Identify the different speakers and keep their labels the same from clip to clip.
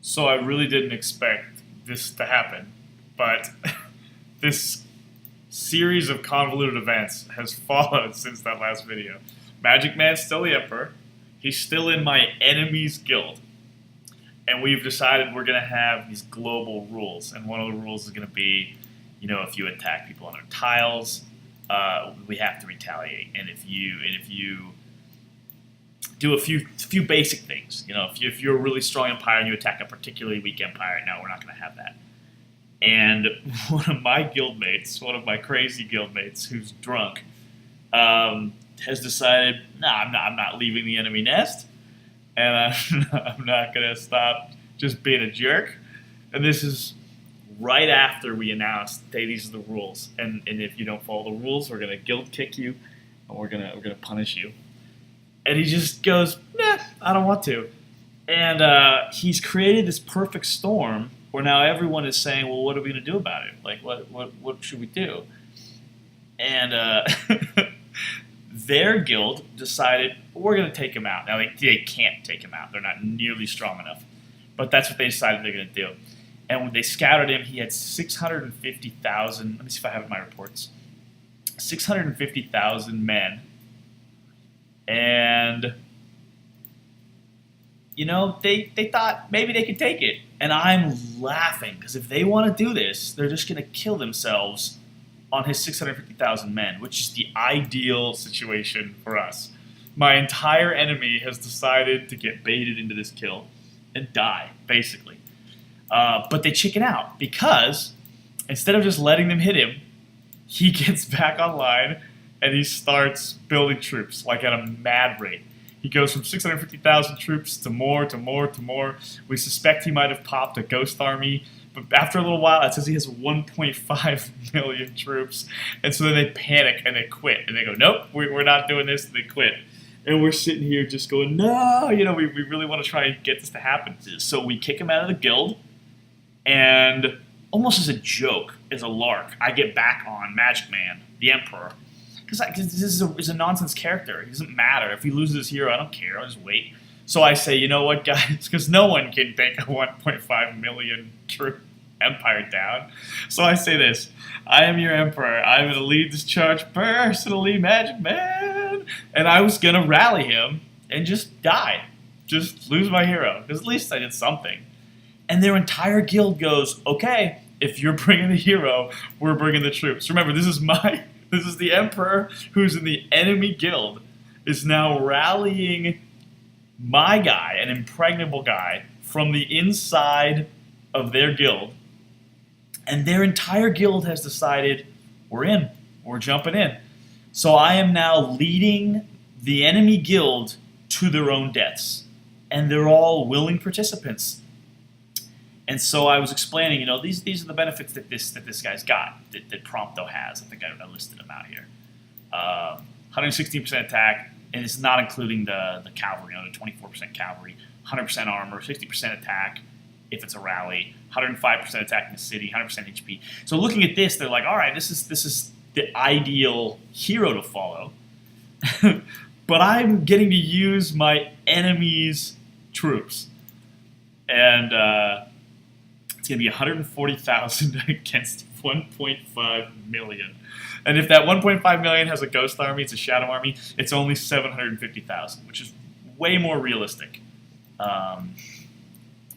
Speaker 1: So I really didn't expect this to happen, but this series of convoluted events has followed since that last video. Magic Man's still the Emperor. He's still in my enemy's guild. And we've decided we're going to have these global rules. And one of the rules is going to be, if you attack people on their tiles, we have to retaliate. And if you do a few basic things. If you're a really strong empire and you attack a particularly weak empire, no, we're not going to have that. And one of my guildmates, one of my crazy guildmates who's drunk, has decided, I'm not leaving the enemy nest, and I'm not going to stop just being a jerk. And this is right after we announced, hey, these are the rules, and if you don't follow the rules, we're going to guild kick you, and we're gonna punish you. And he just goes, nah, I don't want to. And he's created this perfect storm where now everyone is saying, well, what are we going to do about it? Like, what should we do? And their guild decided, we're going to take him out. Now, they can't take him out. They're not nearly strong enough. But that's what they decided they're going to do. And when they scouted him, he had 650,000, let me see if I have it in my reports, 650,000 men. And, they thought maybe they could take it. And I'm laughing, because if they want to do this, they're just going to kill themselves on his 650,000 men, which is the ideal situation for us. My entire enemy has decided to get baited into this kill and die, basically. But they chicken out, because instead of just letting them hit him, he gets back online and he starts building troops, like at a mad rate. He goes from 650,000 troops to more. We suspect he might have popped a ghost army, but after a little while, it says he has 1.5 million troops. And so then they panic and they quit. And they go, nope, we're not doing this, and they quit. And we're sitting here just going, no, we really want to try and get this to happen. So we kick him out of the guild, and almost as a joke, as a lark, I get back on Magic Man, the Emperor. Because this is a nonsense character. It doesn't matter. If he loses his hero, I don't care. I'll just wait. So I say, you know what, guys? Because no one can take a 1.5 million troop empire down. So I say this. I am your Emperor. I'm going to lead this charge personally, Magic Man. And I was going to rally him and just die. Just lose my hero. Because at least I did something. And their entire guild goes, okay, if you're bringing the hero, we're bringing the troops. Remember, this is the Emperor who's in the enemy guild is now rallying my guy, an impregnable guy, from the inside of their guild. And their entire guild has decided, we're in. We're jumping in. So I am now leading the enemy guild to their own deaths. And they're all willing participants. And so I was explaining, these are the benefits that this guy's got, that Prompto has. I think I listed them out here. 116% attack, and it's not including the cavalry, the 24% cavalry, 100% armor, 60% attack if it's a rally, 105% attack in the city, 100% HP. So looking at this, they're like, all right, this is the ideal hero to follow. But I'm getting to use my enemy's troops. And it's going to be 140,000 against 1.5 million. And if that 1.5 million has a ghost army, it's a shadow army, it's only 750,000, which is way more realistic.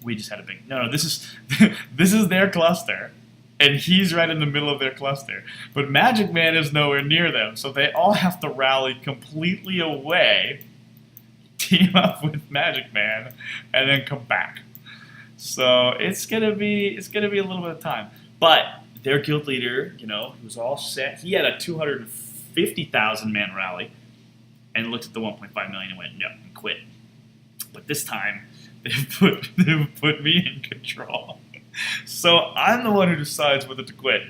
Speaker 1: We just had a big... No, this is their cluster, and he's right in the middle of their cluster. But Magic Man is nowhere near them, so they all have to rally completely away, team up with Magic Man, and then come back. So it's gonna be a little bit of time. But their guild leader, he was all set. He had a 250,000 man rally, and looked at the 1.5 million and went, no, and quit. But this time, they've put me in control. So I'm the one who decides whether to quit,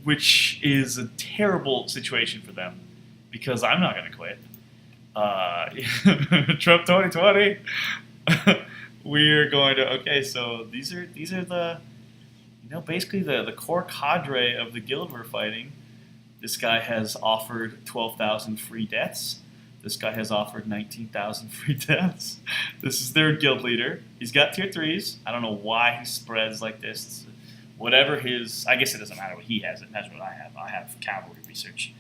Speaker 1: which is a terrible situation for them, because I'm not going to quit. Trump 2020. We're going to, okay, so these are the, basically the core cadre of the guild we're fighting. This guy has offered 12,000 free deaths This guy has offered 19,000 free deaths. This is their guild leader. He's got tier 3s. I don't know why he spreads like this. Whatever his... I guess it doesn't matter what he has. It matters what I have. I have cavalry research.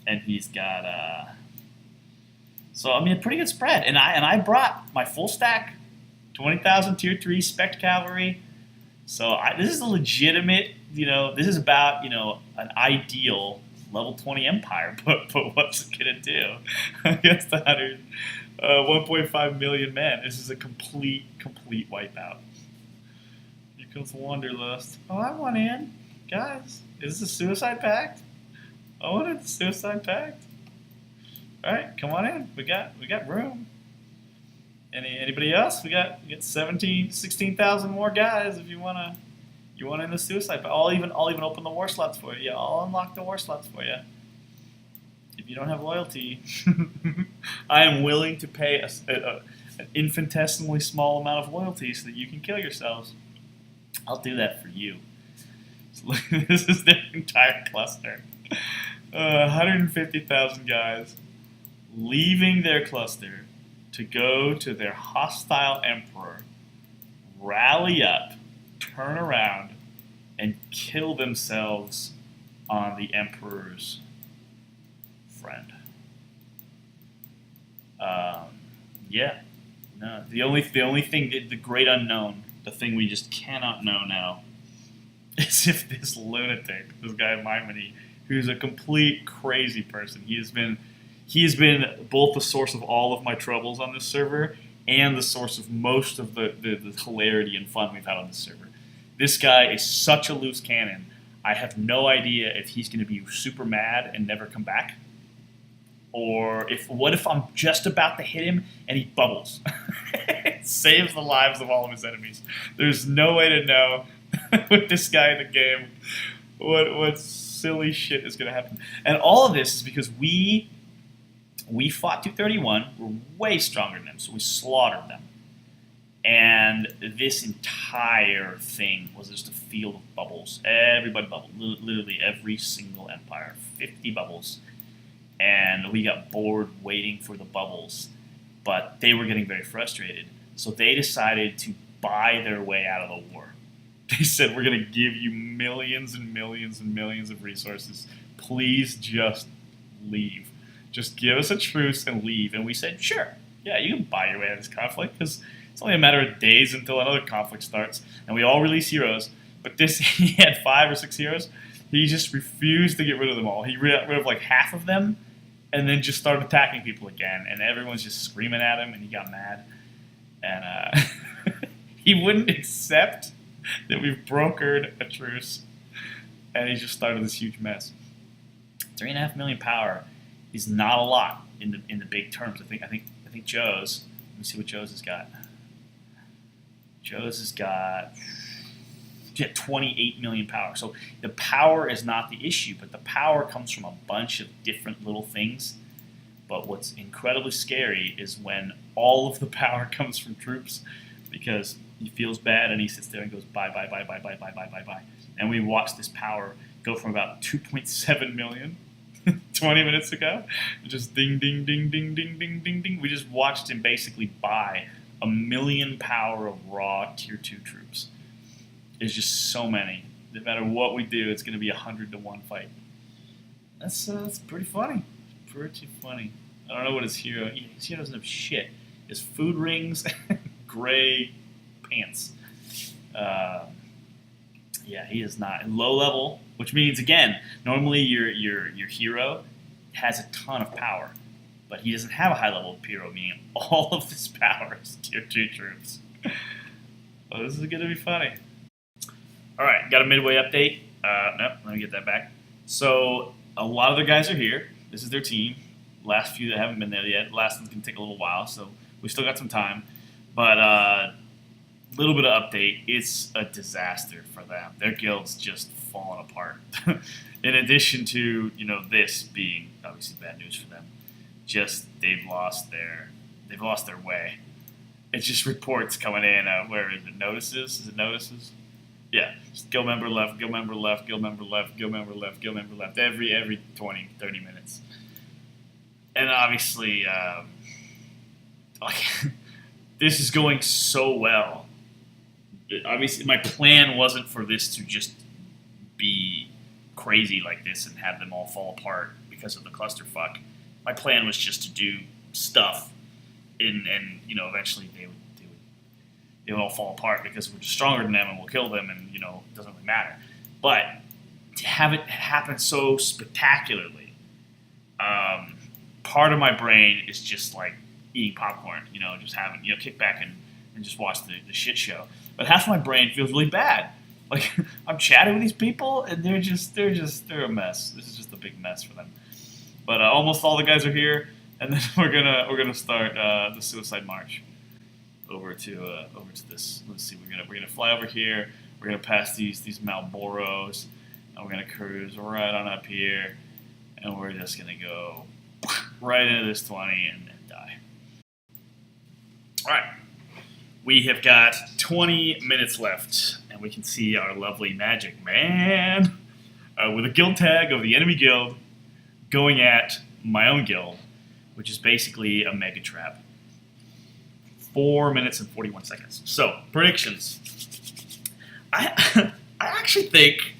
Speaker 1: And he's got... So, I mean, a pretty good spread. And I brought my full stack, 20,000 tier 3 spec cavalry. So this is a legitimate, this is about, an ideal level 20 empire, but what's it going to do against 1.5 million men? This is a complete wipeout. Here comes Wanderlust. Oh, I want in. Guys, is this a suicide pact? I wanted the suicide pact. All right, come on in. We got room. Anybody else? We got 16,000 more guys if you wanna in the suicide. But I'll even open the war slots for you. Yeah, I'll unlock the war slots for you. If you don't have loyalty, I am willing to pay an infinitesimally small amount of loyalty so that you can kill yourselves. I'll do that for you. So this is their entire cluster. 150,000 guys leaving their cluster to go to their hostile emperor, rally up, turn around, and kill themselves on the emperor's friend. The only thing, the great unknown, the thing we just cannot know now, is if this lunatic, this guy Maimoni, who's a complete crazy person, he has been both the source of all of my troubles on this server and the source of most of the hilarity and fun we've had on this server. This guy is such a loose cannon. I have no idea if he's going to be super mad and never come back, or what if I'm just about to hit him and he bubbles. It saves the lives of all of his enemies. There's no way to know with this guy in the game what silly shit is going to happen. And all of this is because we fought 231. We're way stronger than them, so we slaughtered them. And this entire thing was just a field of bubbles. Everybody bubbled. Literally every single empire. 50 bubbles. And we got bored waiting for the bubbles. But they were getting very frustrated. So they decided to buy their way out of the war. They said, we're going to give you millions and millions and millions of resources. Please just leave. Just give us a truce and leave. And we said, sure. Yeah, you can buy your way out of this conflict because it's only a matter of days until another conflict starts. And we all release heroes. But this, he had 5 or 6 heroes. He just refused to get rid of them all. He got rid of like half of them and then just started attacking people again. And everyone's just screaming at him and he got mad. And he wouldn't accept that we've brokered a truce. And he just started this huge mess. 3.5 million power is not a lot in the big terms. I think Joe's. Let me see what Joe's has got. Joe's has got 28 million power. So the power is not the issue, but the power comes from a bunch of different little things. But what's incredibly scary is when all of the power comes from troops, because he feels bad and he sits there and goes bye bye bye bye bye bye bye bye bye. And we watched this power go from about 2.7 million 20 minutes ago, just ding ding ding ding ding ding ding ding. We just watched him basically buy 1 million power of raw tier 2 troops. There's just so many. No matter what we do, it's going to be 100-to-1 fight. That's pretty funny. Pretty funny. I don't know what his hero. His hero doesn't have shit. His food rings, gray pants. Yeah, he is not low level, which means again, normally your hero has a ton of power, but he doesn't have a high level of hero, meaning all of this power is tier 2 troops. Well, this is going to be funny. All right, got a midway update. Nope, let me get that back. So a lot of the guys are here. This is their team. Last few that haven't been there yet. Last one's going to take a little while, so we still got some time. But little bit of update. It's a disaster for them. Their guild's just falling apart. In addition to this being obviously bad news for them, just they've lost their way. It's just reports coming in. Where is it? Notices? Is it notices? Yeah, just guild member left, guild member left, guild member left, guild member left, guild member left. Every 20, 30 minutes. and obviously, like, this is going so well. Obviously, my plan wasn't for this to just be crazy like this and have them all fall apart because of the clusterfuck. My plan was just to do stuff, and eventually they would all fall apart because we're just stronger than them and we'll kill them, and it doesn't really matter. But to have it happen so spectacularly, part of my brain is just like eating popcorn, just having kick back and just watch the shit show. But half of my brain feels really bad. Like, I'm chatting with these people and they're a mess. This is just a big mess for them. But almost all the guys are here, and then we're gonna start the suicide march over to this. Let's see, we're gonna fly over here. We're gonna pass these Malboros, and we're gonna cruise right on up here, and we're just gonna go right into this 20 and die. All right, we have got 20 minutes left, and we can see our lovely magic man with a guild tag of the enemy guild going at my own guild, which is basically a mega trap. 4 minutes and 41 seconds. So, predictions. I actually think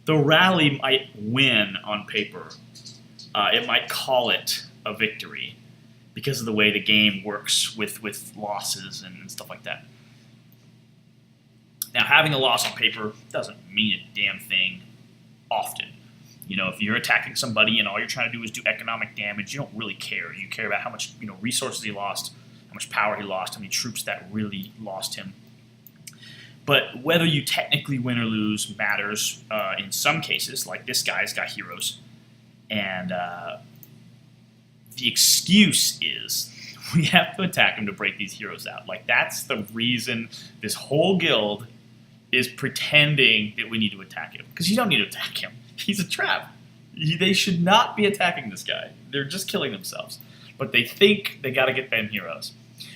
Speaker 1: the rally might win on paper. It might call it a victory because of the way the game works with losses and stuff like that. Now, having a loss on paper doesn't mean a damn thing often. If you're attacking somebody and all you're trying to do is do economic damage, you don't really care. You care about how much resources he lost, how much power he lost, how many troops that really lost him. But whether you technically win or lose matters in some cases. Like this guy's got heroes, and the excuse is we have to attack him to break these heroes out. Like, that's the reason this whole guild is pretending that we need to attack him, because you don't need to attack him. He's a trap. They should not be attacking this guy. They're just killing themselves. But they think they got to get them heroes.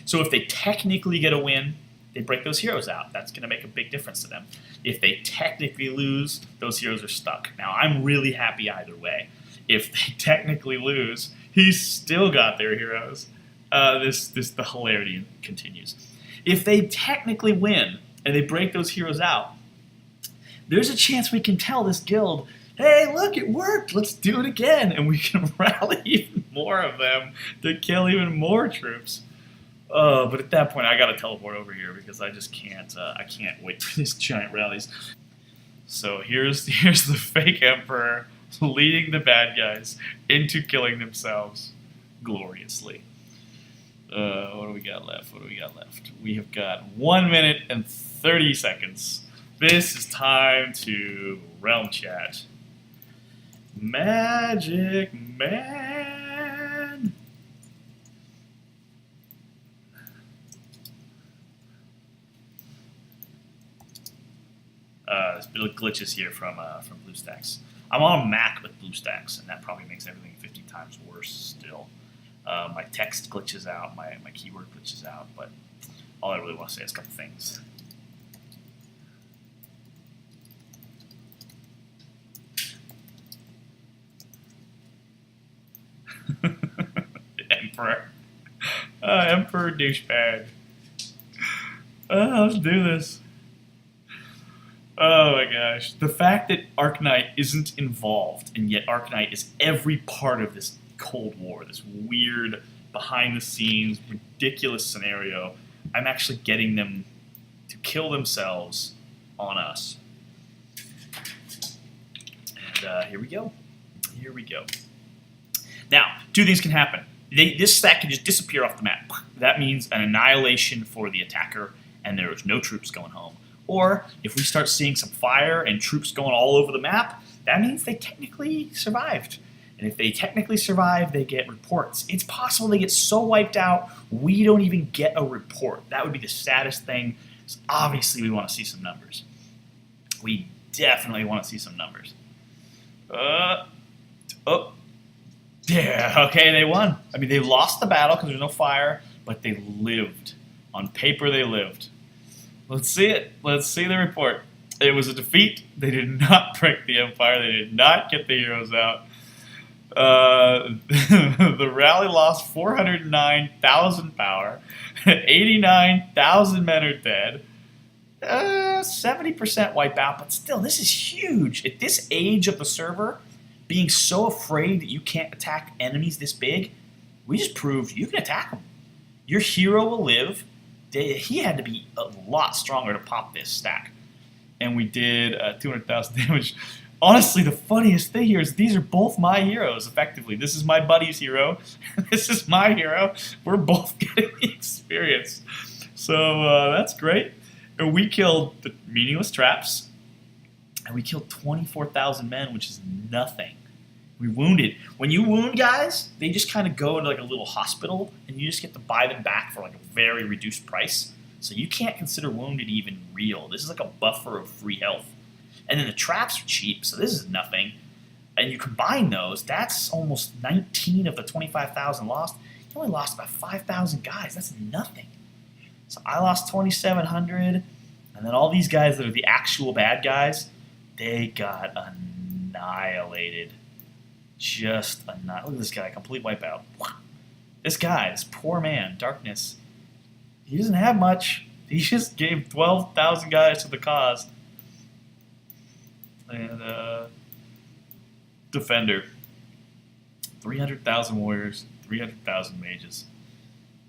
Speaker 1: So if they technically get a win, they break those heroes out. That's going to make a big difference to them. If they technically lose, those heroes are stuck. Now, I'm really happy either way. If they technically lose, he's still got their heroes. The hilarity continues. If they technically win and they break those heroes out, there's a chance we can tell this guild, hey, look, it worked. Let's do it again. And we can rally even more of them to kill even more troops. But at that point, I got to teleport over here because I just can't. I can't wait for these giant rallies. So here's the fake emperor leading the bad guys into killing themselves gloriously. What do we got left? We have got 1 minute and 30 seconds. This is time to realm chat. Magic Man. There's a bit of glitches here from BlueStacks. I'm on a Mac with BlueStacks, and that probably makes everything 50 times worse still. My text glitches out, my keyword glitches out, but all I really want to say is a couple things. Emperor douchebag. Let's do this. Oh my gosh. The fact that Arknight isn't involved, and yet Arknight is every part of this Cold War, this weird, behind-the-scenes, ridiculous scenario, I'm actually getting them to kill themselves on us. And here we go. Now, two things can happen. This stack can just disappear off the map. That means an annihilation for the attacker, and there's no troops going home. Or, if we start seeing some fire and troops going all over the map, that means they technically survived. And if they technically survive, they get reports. It's possible they get so wiped out, we don't even get a report. That would be the saddest thing. So obviously, we want to see some numbers. We definitely want to see some numbers. Yeah, okay, they won. I mean, they lost the battle because there's no fire, but they lived. On paper, they lived. Let's see it. Let's see the report. It was a defeat. They did not break the Empire. They did not get the heroes out. The rally lost 409,000 power. 89,000 men are dead. 70% wipeout, but still, this is huge. At this age of the server, being so afraid that you can't attack enemies this big, we just proved you can attack them. Your hero will live. He had to be a lot stronger to pop this stack. And we did 200,000 damage. Honestly, the funniest thing here is these are both my heroes, effectively. This is my buddy's hero. This is my hero. We're both getting the experience. So that's great. And we killed the meaningless traps. And we killed 24,000 men, which is nothing. We wounded. When you wound guys, they just kind of go into like a little hospital, and you just get to buy them back for like a very reduced price. So you can't consider wounded even real. This is like a buffer of free health. And then the traps are cheap, so this is nothing. And you combine those, that's almost 19 of the 25,000 lost. You only lost about 5,000 guys. That's nothing. So I lost 2,700, and then all these guys that are the actual bad guys, they got annihilated. Just annihilated. Look at this guy, complete wipeout. This guy, this poor man, Darkness, he doesn't have much. He just gave 12,000 guys to the cause. And Defender, 300,000 warriors, 300,000 mages,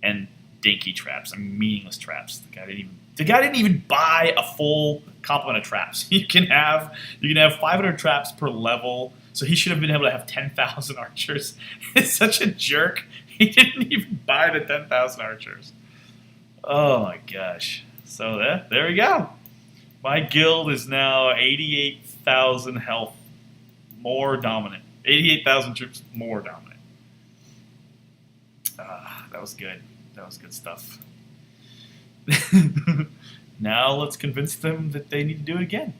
Speaker 1: and dinky traps, meaningless traps. The guy didn't even buy a full complement of traps. You can have 500 traps per level, so he should have been able to have 10,000 archers. It's such a jerk. He didn't even buy the 10,000 archers. Oh my gosh. So there we go. My guild is now 88,000 health more dominant. 88,000 troops more dominant. That was good. That was good stuff. Now let's convince them that they need to do it again.